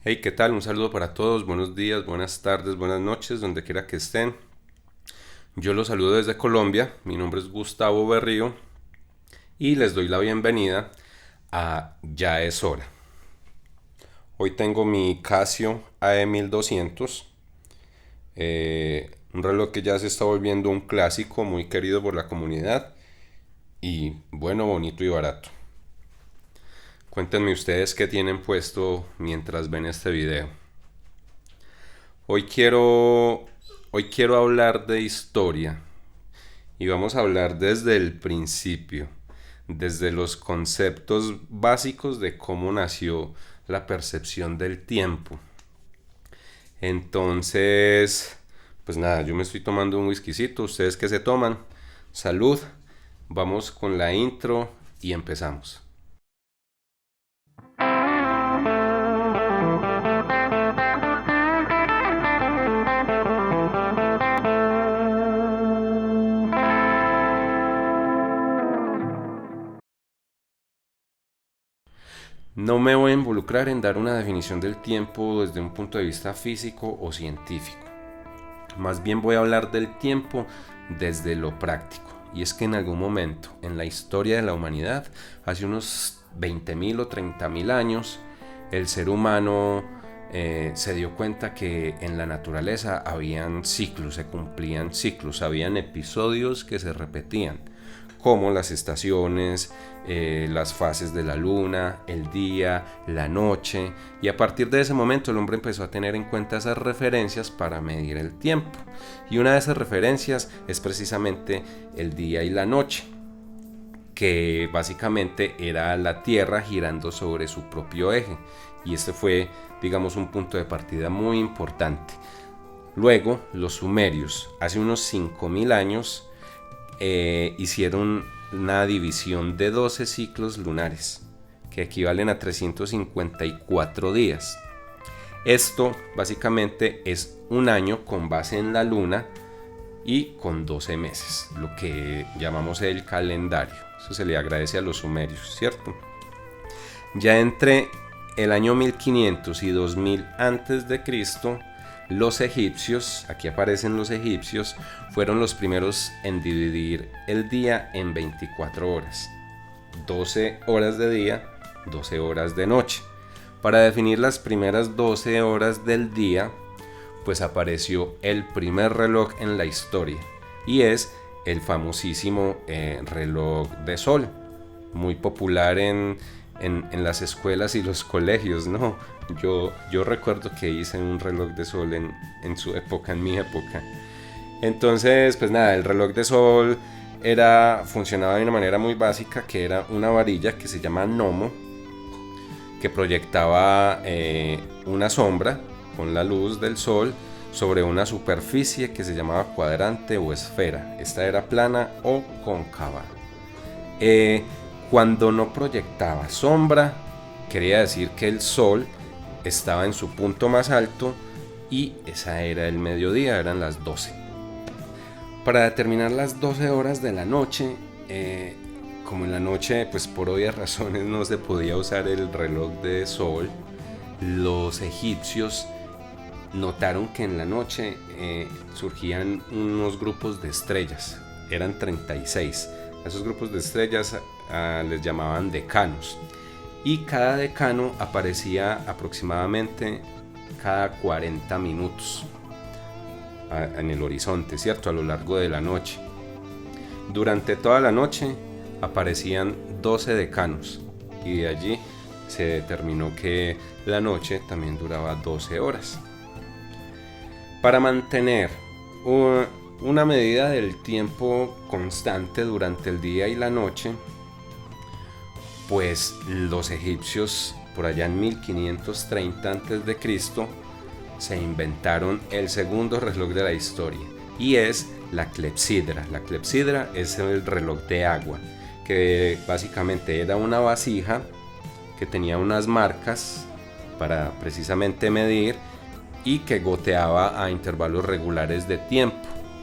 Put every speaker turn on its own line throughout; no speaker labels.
Hey, ¿qué tal? Un saludo para todos. Buenos días, buenas tardes, buenas noches, donde quiera que estén. Yo los saludo desde Colombia. Mi nombre es Gustavo Berrío y les doy la bienvenida a Ya es hora. Hoy tengo mi Casio AE 1200, un reloj que ya se está volviendo un clásico muy querido por la comunidad y bueno, bonito y barato. Cuéntenme ustedes qué tienen puesto mientras ven este video. Hoy quiero, hoy quiero hablar de historia y vamos a hablar desde el principio, desde los conceptos básicos de cómo nació la percepción del tiempo. Entonces, pues nada, yo me estoy tomando un whiskycito, ustedes qué se toman, salud, vamos con la intro y empezamos. No me voy a involucrar en dar una definición del tiempo desde un punto de vista físico o científico. Más bien voy a hablar del tiempo desde lo práctico. Y es que en algún momento en la historia de la humanidad, hace unos 20.000 o 30.000 años, el ser humano se dio cuenta que en la naturaleza habían ciclos, se cumplían ciclos, habían episodios que se repetían, como las estaciones, las fases de la luna, el día, la noche, y a partir de ese momento el hombre empezó a tener en cuenta esas referencias para medir el tiempo, y una de esas referencias es precisamente el día y la noche, que básicamente era la Tierra girando sobre su propio eje, y este fue, digamos, un punto de partida muy importante. Luego, los sumerios, hace unos 5.000 años, hicieron una división de 12 ciclos lunares, que equivalen a 354 días. Esto básicamente es un año con base en la luna y con 12 meses, lo que llamamos el calendario. Eso se le agradece a los sumerios, ¿cierto? Ya entre el año 1500 y 2000 antes de Cristo, los egipcios, aquí aparecen los egipcios, fueron los primeros en dividir el día en 24 horas. 12 horas de día, 12 horas de noche. Para definir las primeras 12 horas del día, pues apareció el primer reloj en la historia, y es el famosísimo reloj de sol, muy popular en las escuelas y los colegios, ¿no? Yo recuerdo que hice un reloj de sol en su época, en mi época. Entonces, pues nada, el reloj de sol funcionaba de una manera muy básica, que era una varilla que se llama gnomo, que proyectaba una sombra con la luz del sol sobre una superficie que se llamaba cuadrante o esfera. Esta era plana o cóncava. Cuando no proyectaba sombra, quería decir que el sol estaba en su punto más alto y esa era el mediodía, eran las 12. Para determinar las 12 horas de la noche, como en la noche, pues por obvias razones no se podía usar el reloj de sol, los egipcios notaron que en la noche surgían unos grupos de estrellas, eran 36. A esos grupos de estrellas les llamaban decanos, y cada decano aparecía aproximadamente cada 40 minutos en el horizonte, ¿cierto? A lo largo de la noche. Durante toda la noche aparecían 12 decanos, y de allí se determinó que la noche también duraba 12 horas. Para mantener una medida del tiempo constante durante el día y la noche, pues los egipcios, por allá en 1530 a.C., se inventaron el segundo reloj de la historia, y es la clepsidra. La clepsidra es el reloj de agua, que básicamente era una vasija que tenía unas marcas para precisamente medir y que goteaba a intervalos regulares de tiempo.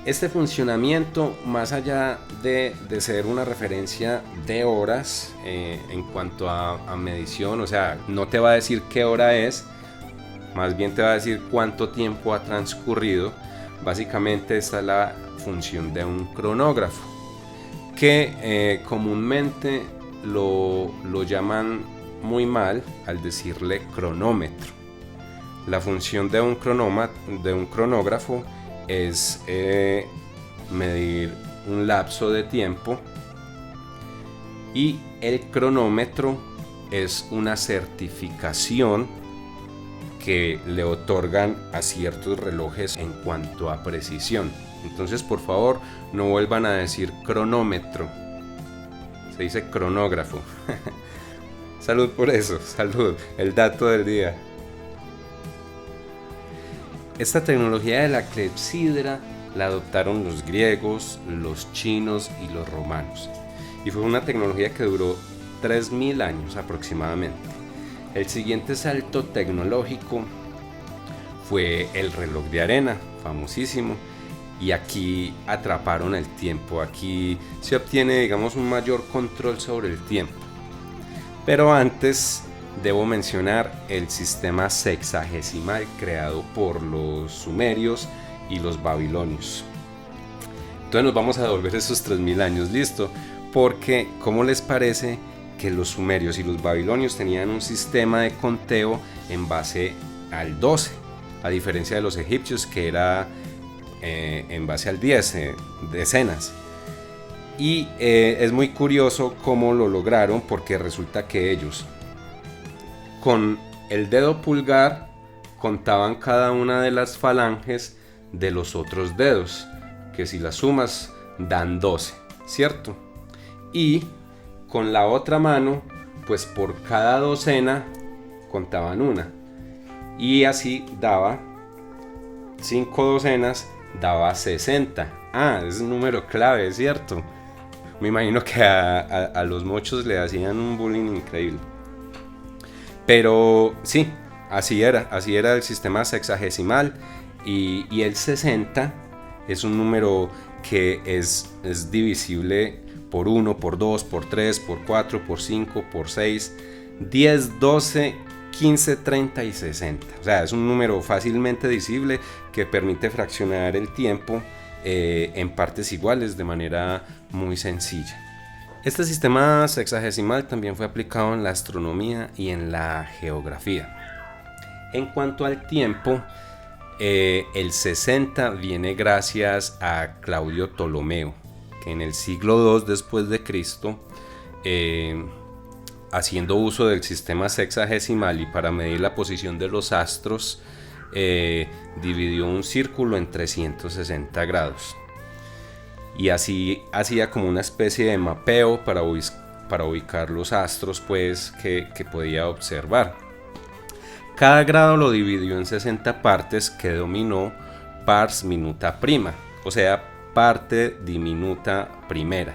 Este funcionamiento, más allá de ser una referencia de horas en cuanto a medición, o sea, no te va a decir qué hora es, más bien te va a decir cuánto tiempo ha transcurrido. Básicamente esta es la función de un cronógrafo, que comúnmente lo llaman muy mal al decirle cronómetro. La función de un cronógrafo es medir un lapso de tiempo, y el cronómetro es una certificación que le otorgan a ciertos relojes en cuanto a precisión. Entonces, por favor, no vuelvan a decir cronómetro, se dice cronógrafo. Salud por eso, salud, el dato del día. Esta tecnología de la clepsidra la adoptaron los griegos, los chinos y los romanos, y fue una tecnología que duró 3000 años aproximadamente. El siguiente salto tecnológico fue el reloj de arena, famosísimo, y aquí atraparon el tiempo. Aquí se obtiene, digamos, un mayor control sobre el tiempo. Pero antes debo mencionar el sistema sexagesimal creado por los sumerios y los babilonios. Entonces nos vamos a devolver esos 3000 años, listo, porque ¿cómo les parece que los sumerios y los babilonios tenían un sistema de conteo en base al 12, a diferencia de los egipcios, que era en base al 10, decenas? Y es muy curioso cómo lo lograron, porque resulta que ellos con el dedo pulgar contaban cada una de las falanges de los otros dedos, que si las sumas dan 12, ¿cierto? Y con la otra mano, pues por cada docena contaban una, y así daba 5 docenas, daba 60. Es un número clave, ¿cierto? Me imagino que a los mochos le hacían un bullying increíble. Pero sí, así era el sistema sexagesimal, y el 60 es un número que es divisible por 1, por 2, por 3, por 4, por 5, por 6, 10, 12, 15, 30 y 60. O sea, es un número fácilmente divisible que permite fraccionar el tiempo en partes iguales de manera muy sencilla. Este sistema sexagesimal también fue aplicado en la astronomía y en la geografía. En cuanto al tiempo, el 60 viene gracias a Claudio Ptolomeo, que en el siglo II después de Cristo, haciendo uso del sistema sexagesimal y para medir la posición de los astros, dividió un círculo en 360 grados. Y así hacía como una especie de mapeo para ubicar los astros, pues, que podía observar. Cada grado lo dividió en 60 partes que denominó pars minuta prima, o sea, parte diminuta primera.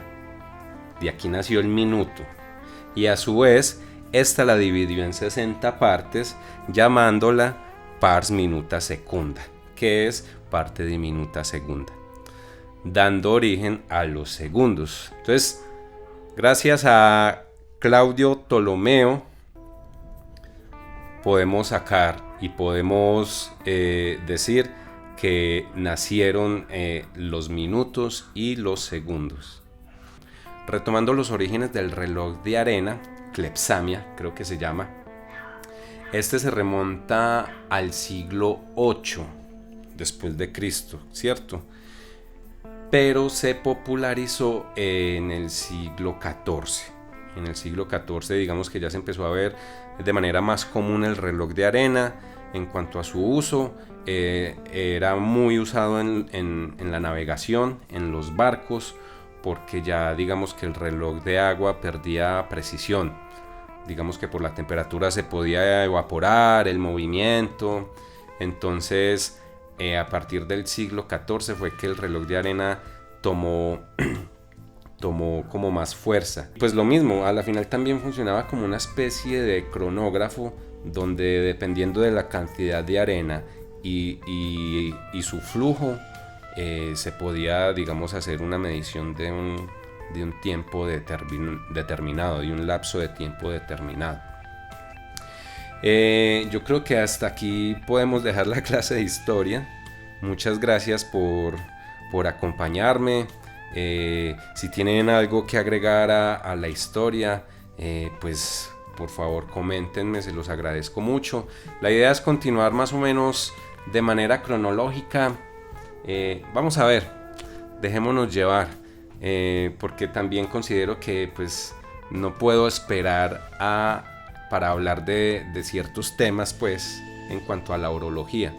De aquí nació el minuto. Y a su vez, esta la dividió en 60 partes, llamándola pars minuta secunda, que es parte diminuta segunda, dando origen a los segundos. Entonces, gracias a Claudio Ptolomeo podemos sacar y podemos decir que nacieron los minutos y los segundos. Retomando los orígenes del reloj de arena, clepsamia creo que se llama, este se remonta al siglo VIII después de Cristo, ¿cierto? Pero se popularizó en el siglo XIV. En el siglo XIV, digamos que ya se empezó a ver de manera más común el reloj de arena. En cuanto a su uso, era muy usado en la navegación, en los barcos, porque ya digamos que el reloj de agua perdía precisión. Digamos que por la temperatura se podía evaporar, el movimiento. Entonces, a partir del siglo XIV fue que el reloj de arena tomó como más fuerza. Pues lo mismo, a la final también funcionaba como una especie de cronógrafo, donde dependiendo de la cantidad de arena y su flujo, se podía, digamos, hacer una medición de un tiempo determinado, de un lapso de tiempo determinado. Yo creo que hasta aquí podemos dejar la clase de historia. Muchas gracias por acompañarme. Si tienen algo que agregar a la historia, pues por favor coméntenme, se los agradezco mucho. La idea es continuar más o menos de manera cronológica. Vamos a ver, dejémonos llevar, porque también considero que pues no puedo esperar para hablar de ciertos temas pues en cuanto a la orología.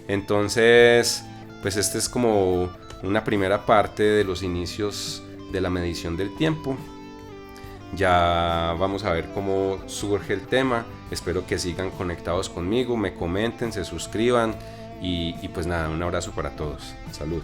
Entonces pues este es como una primera parte de los inicios de la medición del tiempo. Ya vamos a ver cómo surge el tema. Espero que sigan conectados conmigo, me comenten, se suscriban y pues nada, un abrazo para todos. Salud.